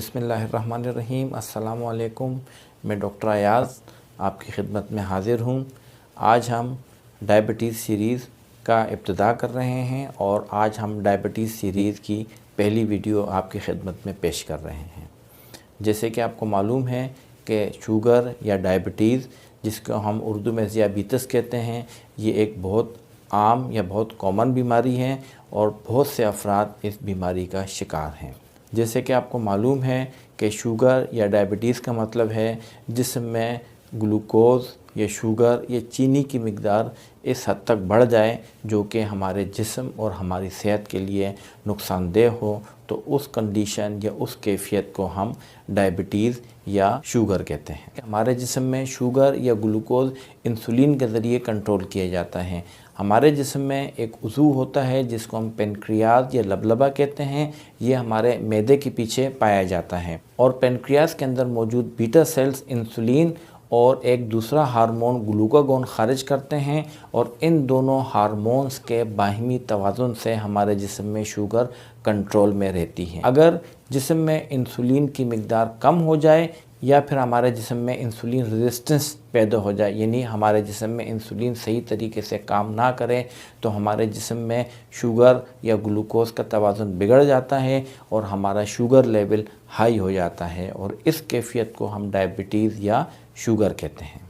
बिस्मिल्लाहिर्रहमानिर्रहीम। अस्सलामु अलैकुम। मैं डॉक्टर अयाज़ आपकी खिदमत में हाज़िर हूँ। आज हम डायबिटीज़ सीरीज़ का इब्तिदा कर रहे हैं और आज हम डायबिटीज़ सीरीज़ की पहली वीडियो आपकी खिदमत में पेश कर रहे हैं। जैसे कि आपको मालूम है कि शुगर या डायबिटीज़, जिसको हम उर्दू में ज़ियाबीतस कहते हैं, ये एक बहुत आम या बहुत कॉमन बीमारी है और बहुत से अफराद इस बीमारी का शिकार हैं। जैसे कि आपको मालूम है कि शुगर या डायबिटीज़ का मतलब है जिस्म में ग्लूकोज़ या शुगर या चीनी की मिक़दार इस हद तक बढ़ जाए जो कि हमारे जिस्म और हमारी सेहत के लिए नुकसानदेह हो, तो उस कंडीशन या उस कैफियत को हम डायबिटीज़ या शुगर कहते हैं। हमारे जिस्म में शुगर या ग्लूकोज़ इंसुलिन के ज़रिए कंट्रोल किया जाता है। हमारे जिस्म में एक उज़ू होता है जिसको हम पेनक्रियाज या लबलबा कहते हैं। ये हमारे मैदे के पीछे पाया जाता है और पेनक्रियाज के अंदर मौजूद बीटा सेल्स इंसुलिन और एक दूसरा हार्मोन ग्लूकागोन खारिज करते हैं और इन दोनों हार्मोन्स के बाहिमी तवाज़ुन से हमारे जिस्म में शुगर कंट्रोल में रहती है। अगर जिस्म में इंसुलिन की मिक़दार कम हो जाए या फिर हमारे जिस्म में इंसुलिन रेजिस्टेंस पैदा हो जाए, यानी हमारे जिस्म में इंसुलिन सही तरीके से काम ना करे, तो हमारे जिस्म में शुगर या ग्लूकोज़ का तवाज़ुन बिगड़ जाता है और हमारा शुगर लेवल हाई हो जाता है और इस कैफियत को हम डायबिटीज़ या शुगर कहते हैं।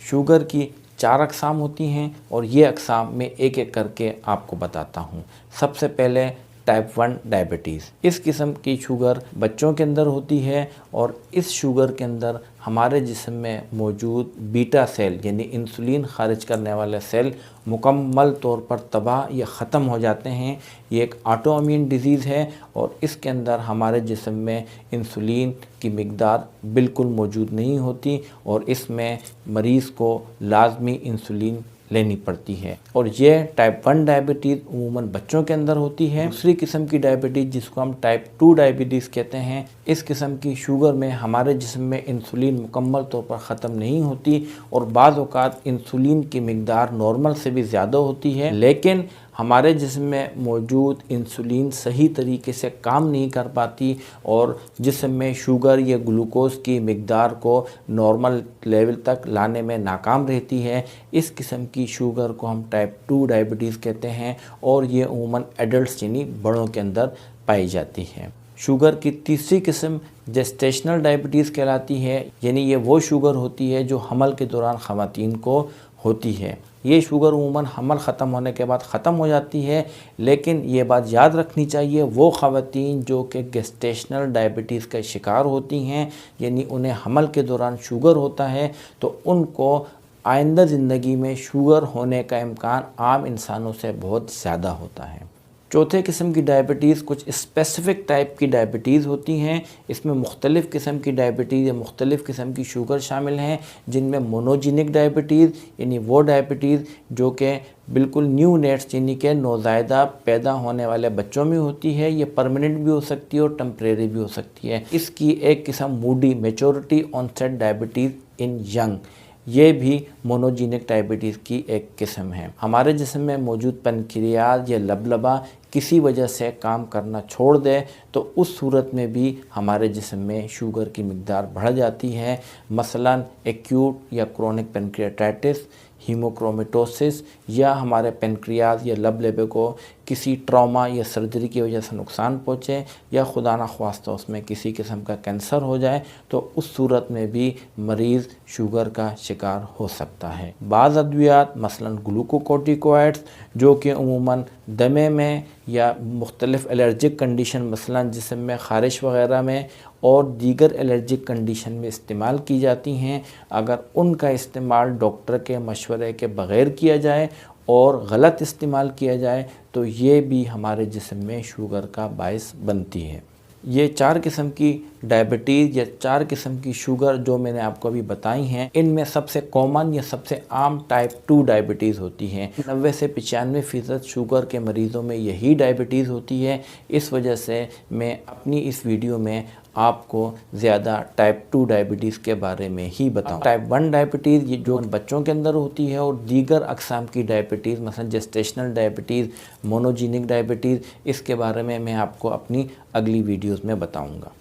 शुगर की 4 अक़साम होती हैं और ये अक़साम मैं एक एक करके आपको बताता हूँ। सबसे पहले टाइप 1 डायबिटीज़। इस किस्म की शुगर बच्चों के अंदर होती है और इस शुगर के अंदर हमारे जिस्म में मौजूद बीटा सेल यानी इंसुलिन खारिज करने वाले सेल मुकम्मल तौर पर तबाह या ख़त्म हो जाते हैं। ये एक ऑटोइम्यून डिज़ीज़ है और इसके अंदर हमारे जिस्म में इंसुलिन की मिक़दार बिल्कुल मौजूद नहीं होती और इसमें मरीज़ को लाजमी इंसुलिन लेनी पड़ती है और ये टाइप 1 डायबिटीज़ उमूमन बच्चों के अंदर होती है। दूसरी किस्म की डायबिटीज़ जिसको हम टाइप 2 डायबिटीज़ कहते हैं, इस किस्म की शुगर में हमारे जिस्म में इंसुलिन मुकम्मल तौर पर ख़त्म नहीं होती और बाज़ औक़ात इंसुलिन की मिक़दार नॉर्मल से भी ज़्यादा होती है, लेकिन हमारे जिस्म में मौजूद इंसुलिन सही तरीके से काम नहीं कर पाती और जिस्म में शुगर या ग्लूकोज़ की मिक़दार को नॉर्मल लेवल तक लाने में नाकाम रहती है। इस किस्म की शुगर को हम टाइप 2 डायबिटीज़ कहते हैं और ये उमूमन एडल्ट्स यानी बड़ों के अंदर पाई जाती है। शुगर की तीसरी किस्म जेस्टेशनल डायबिटीज़ कहलाती है, यानी ये वो शुगर होती है जो हमल के दौरान ख़वातीन को होती है। ये शुगर उमूमन हमल ख़त्म होने के बाद ख़त्म हो जाती है, लेकिन ये बात याद रखनी चाहिए वो ख़वातीन जो कि गेस्टेशनल डायबिटीज़ का शिकार होती हैं, यानी उन्हें हमल के दौरान शुगर होता है, तो उनको आइंदा ज़िंदगी में शुगर होने का इम्कान आम इंसानों से बहुत ज़्यादा होता है। चौथे किस्म की डायबिटीज़ कुछ स्पेसिफ़िक टाइप की डायबिटीज़ होती हैं। इसमें मुख्तलिफ़ किस्म की डायबिटीज़ या मुख्तलिफ़ किस्म की शुगर शामिल हैं, जिनमें मोनोजीनिक डायबिटीज़ यानी वो डायबिटीज़ जो कि बिल्कुल न्यू नेट्स यानी कि नौज़ायदा पैदा होने वाले बच्चों में होती है। ये परमानेंट भी हो सकती है और टेम्परेरी भी हो सकती है। इसकी एक किस्म MODY maturity onset diabetes in young, ये भी मोनोजीनिक डायबिटीज़ की एक किस्म है। हमारे जिस्म में मौजूद पेनक्रियाज या लबलबा किसी वजह से काम करना छोड़ दे तो उस सूरत में भी हमारे जिस्म में शुगर की मिक़दार बढ़ जाती है। मसलन एक्यूट या क्रोनिक पेनक्रियाटाइटिस, हीमोक्रोमेटोसिस या हमारे पेनक्रियाज या लबलबे को किसी ट्रॉमा या सर्जरी की वजह से नुकसान पहुँचे या खुदा न ख्वास्ता उसमें किसी किस्म का कैंसर हो जाए, तो उस सूरत में भी मरीज़ शुगर का शिकार हो सकता है। बाज़ अद्वियात मसलन ग्लूकोकोर्टिकोइड्स जो कि उमूमन दमे में या मुख्तलिफ़ एलर्जिक कंडीशन मसलन जिस्म में ख़ारिश वग़ैरह में और दीगर एलर्जिक कंडीशन में इस्तेमाल की जाती हैं, अगर उनका इस्तेमाल डॉक्टर के मशवरे के बग़ैर किया जाए और गलत इस्तेमाल किया जाए तो ये भी हमारे जिस्म में शुगर का बायस बनती है। ये 4 किस्म की डायबिटीज़ या 4 किस्म की शुगर जो मैंने आपको अभी बताई हैं, इनमें सबसे कॉमन या सबसे आम टाइप 2 डायबिटीज़ होती है। 90 से 95% शुगर के मरीज़ों में यही डायबिटीज़ होती है। इस वजह से मैं अपनी इस वीडियो में आपको ज़्यादा टाइप 2 डायबिटीज़ के बारे में ही बताऊँ। टाइप 1 डायबिटीज़ ये जो बच्चों के अंदर होती है और दीगर अक़साम की डायबिटीज़ मसलन जेस्टेशनल डायबिटीज़, मोनोजीनिक डायबिटीज़, इसके बारे में मैं आपको अपनी अगली वीडियोज़ में बताऊँगा।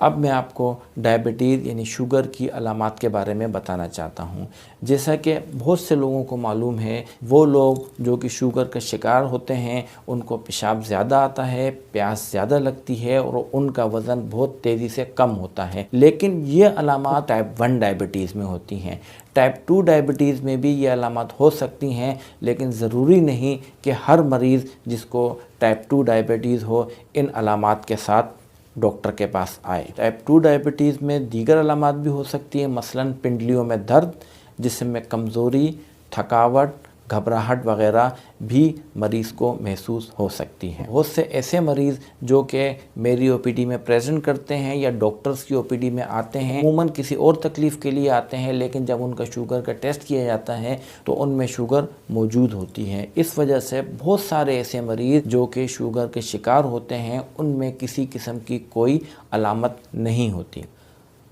अब मैं आपको डायबिटीज़ यानी शुगर की अलामात के बारे में बताना चाहता हूँ। जैसा कि बहुत से लोगों को मालूम है, वो लोग जो कि शुगर का शिकार होते हैं उनको पेशाब ज़्यादा आता है, प्यास ज़्यादा लगती है और उनका वज़न बहुत तेज़ी से कम होता है। लेकिन ये अलामात टाइप 1 डायबिटीज़ में होती हैं। टाइप 2 डायबिटीज़ में भी ये अलामात हो सकती हैं, लेकिन ज़रूरी नहीं कि हर मरीज़ जिसको टाइप 2 डायबिटीज़ हो इन अलामात के साथ डॉक्टर के पास आए। टाइप 2 डायबिटीज़ में दीगर अलामात भी हो सकती है, मसलन पिंडलियों में दर्द, जिस्म में कमज़ोरी, थकावट, घबराहट वगैरह भी मरीज़ को महसूस हो सकती है। बहुत से ऐसे मरीज़ जो कि मेरी ओपीडी में प्रेजेंट करते हैं या डॉक्टर्स की ओपीडी में आते हैं, अमूमन किसी और तकलीफ़ के लिए आते हैं, लेकिन जब उनका शुगर का टेस्ट किया जाता है तो उनमें शुगर मौजूद होती है। इस वजह से बहुत सारे ऐसे मरीज़ जो कि शुगर के शिकार होते हैं उनमें किसी किस्म की कोई अलामत नहीं होती।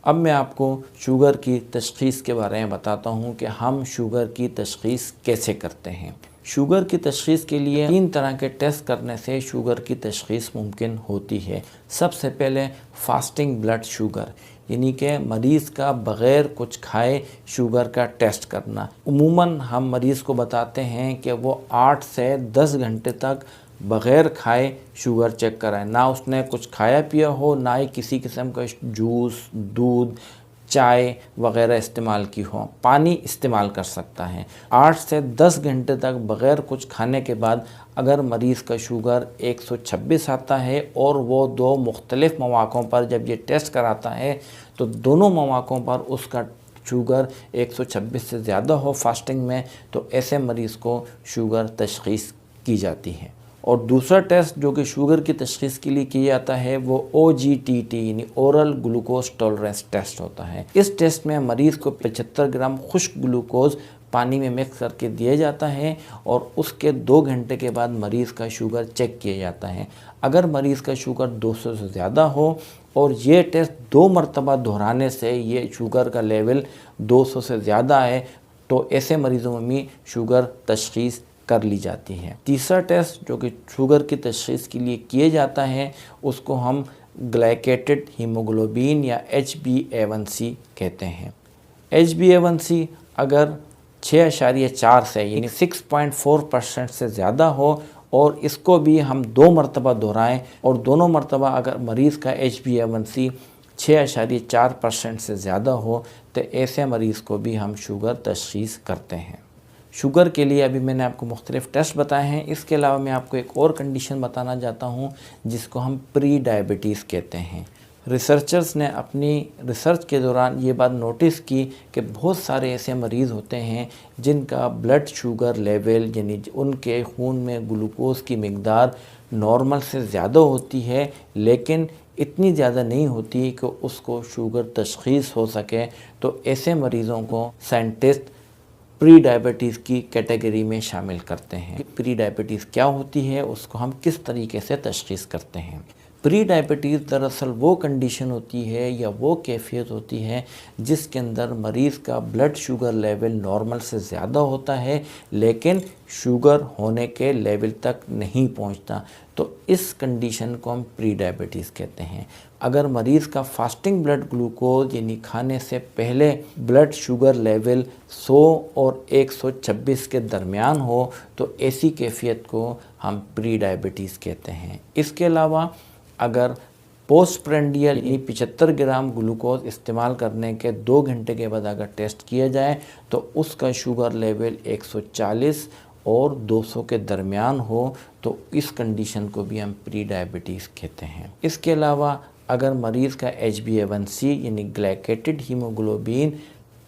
अब मैं आपको शुगर की तशख़ीस के बारे में बताता हूँ कि हम शुगर की तशख़ीस कैसे करते हैं। शुगर की तशख़ीस के लिए 3 तरह के टेस्ट करने से शुगर की तशख़ीस मुमकिन होती है। सबसे पहले फास्टिंग ब्लड शुगर, यानी कि मरीज़ का बग़ैर कुछ खाए शुगर का टेस्ट करना। उमूमन हम मरीज़ को बताते हैं कि वो 8 से 10 घंटे तक बग़ैर खाए शुगर चेक कराएं, ना उसने कुछ खाया पिया हो, ना ही किसी किस्म का जूस, दूध, चाय वग़ैरह इस्तेमाल की हो। पानी इस्तेमाल कर सकता है। 8 से 10 घंटे तक बग़ैर कुछ खाने के बाद अगर मरीज़ का शुगर 126 आता है और वो 2 मुख्तलिफ़ मौक़ों पर जब ये टेस्ट कराता है तो दोनों मौक़ों पर उसका शुगर 126 से ज़्यादा हो फास्टिंग में, तो ऐसे मरीज़ को शुगर तशख़ीस की जाती है। और दूसरा टेस्ट जो कि शुगर की तशख़ीस के लिए किया जाता है वो OGTT यानी ओरल ग्लूकोज टॉलरेंस टेस्ट होता है। इस टेस्ट में मरीज़ को 75 ग्राम खुश्क ग्लूकोज पानी में मिक्स करके दिया जाता है और उसके 2 घंटे के बाद मरीज़ का शुगर चेक किया जाता है। अगर मरीज़ का शुगर 200 से ज़्यादा हो और ये टेस्ट 2 मरतबा दोहराने से ये शुगर का लेवल 200 से ज़्यादा है तो ऐसे मरीज़ों में भी शुगर तशख़ीस कर ली जाती है। तीसरा टेस्ट जो कि शुगर की तशख़ीस के लिए किया जाता है उसको हम ग्लाइकेटेड हीमोग्लोबिन या HbA1c कहते हैं। HbA1c अगर 6.4 से यानी 6.4% से ज़्यादा हो और इसको भी हम 2 मरतबा दोहराएं और दोनों मरतबा अगर मरीज़ का HbA1c 6.4% से ज़्यादा हो तो ऐसे मरीज़ को भी हम शुगर तशख़ीस करते हैं। शुगर के लिए अभी मैंने आपको मुख्तलिफ़ टेस्ट बताए हैं। इसके अलावा मैं आपको एक और कंडीशन बताना चाहता हूँ जिसको हम प्री डायबिटीज़ कहते हैं। रिसर्चर्स ने अपनी रिसर्च के दौरान ये बात नोटिस की कि बहुत सारे ऐसे मरीज़ होते हैं जिनका ब्लड शुगर लेवल यानी उनके खून में ग्लूकोज़ की मिकदार नॉर्मल से ज़्यादा होती है, लेकिन इतनी ज़्यादा नहीं होती कि उसको शुगर तशख़ीस हो सके। तो ऐसे मरीज़ों को साइंटिस्ट प्री डायबिटीज़ की कैटेगरी में शामिल करते हैं। प्री डायबिटीज़ क्या होती है, उसको हम किस तरीके से तशख़ीस करते हैं। प्री डायबिटीज़ दरअसल वो कंडीशन होती है या वो कैफियत होती है जिसके अंदर मरीज़ का ब्लड शुगर लेवल नॉर्मल से ज़्यादा होता है लेकिन शुगर होने के लेवल तक नहीं पहुंचता। तो इस कंडीशन को हम प्री डायबिटीज़ कहते हैं। अगर मरीज़ का फास्टिंग ब्लड ग्लूकोज यानी खाने से पहले ब्लड शुगर लेवल 100 और 126 के दरमियान हो तो ऐसी कैफियत को हम प्री डायबिटीज़ कहते हैं। इसके अलावा अगर पोस्ट प्रेंडियल यानी 75 ग्राम ग्लूकोज इस्तेमाल करने के 2 घंटे के बाद अगर टेस्ट किया जाए तो उसका शुगर लेवल 140 और 200 के दरमियान हो तो इस कंडीशन को भी हम प्री डायबिटीज़ कहते हैं। इसके अलावा अगर मरीज़ का HbA1c यानी ग्लाइकेटेड हीमोग्लोबिन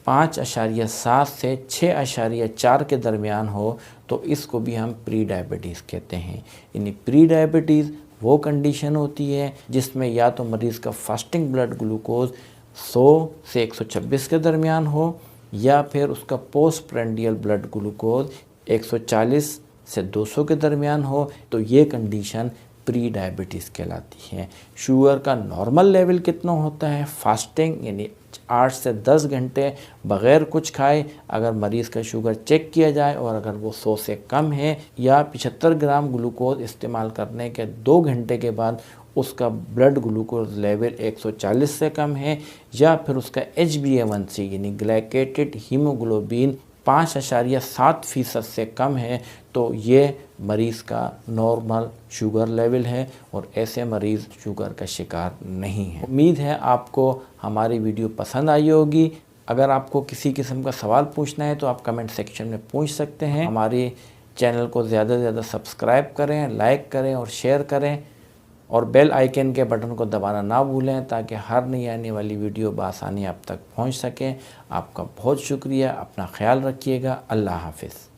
5.7 से 6.4 के दरमियान हो तो इसको भी हम प्री डायबिटीज़ कहते हैं। यानी प्री डायबिटीज़ वो कंडीशन होती है जिसमें या तो मरीज़ का फास्टिंग ब्लड ग्लूकोज 100 से 126 के दरमियान हो या फिर उसका पोस्ट प्रेंडियल ब्लड ग्लूकोज 140 से 200 के दरमियान हो तो ये कंडीशन प्री डायबिटीज़ कहलाती है। शुगर का नॉर्मल लेवल कितना होता है, फास्टिंग यानी 8 से 10 घंटे बग़ैर कुछ खाए अगर मरीज़ का शुगर चेक किया जाए और अगर वो 100 से कम है या 75 ग्राम ग्लूकोज इस्तेमाल करने के 2 घंटे के बाद उसका ब्लड ग्लूकोज लेवल 140 से कम है, या फिर उसका HbA1c यानी ग्लाइकेटेड हीमोग्लोबिन 5.7% से कम है, तो ये मरीज़ का नॉर्मल शुगर लेवल है और ऐसे मरीज़ शुगर का शिकार नहीं है। उम्मीद है आपको हमारी वीडियो पसंद आई होगी। अगर आपको किसी किस्म का सवाल पूछना है तो आप कमेंट सेक्शन में पूछ सकते हैं। हमारे चैनल को ज़्यादा से ज़्यादा सब्सक्राइब करें, लाइक करें और शेयर करें, और बेल आइकन के बटन को दबाना ना भूलें ताकि हर नई आने वाली वीडियो बआसानी आप तक पहुंच सकें। आपका बहुत शुक्रिया। अपना ख्याल रखिएगा। अल्लाह हाफ़िज़।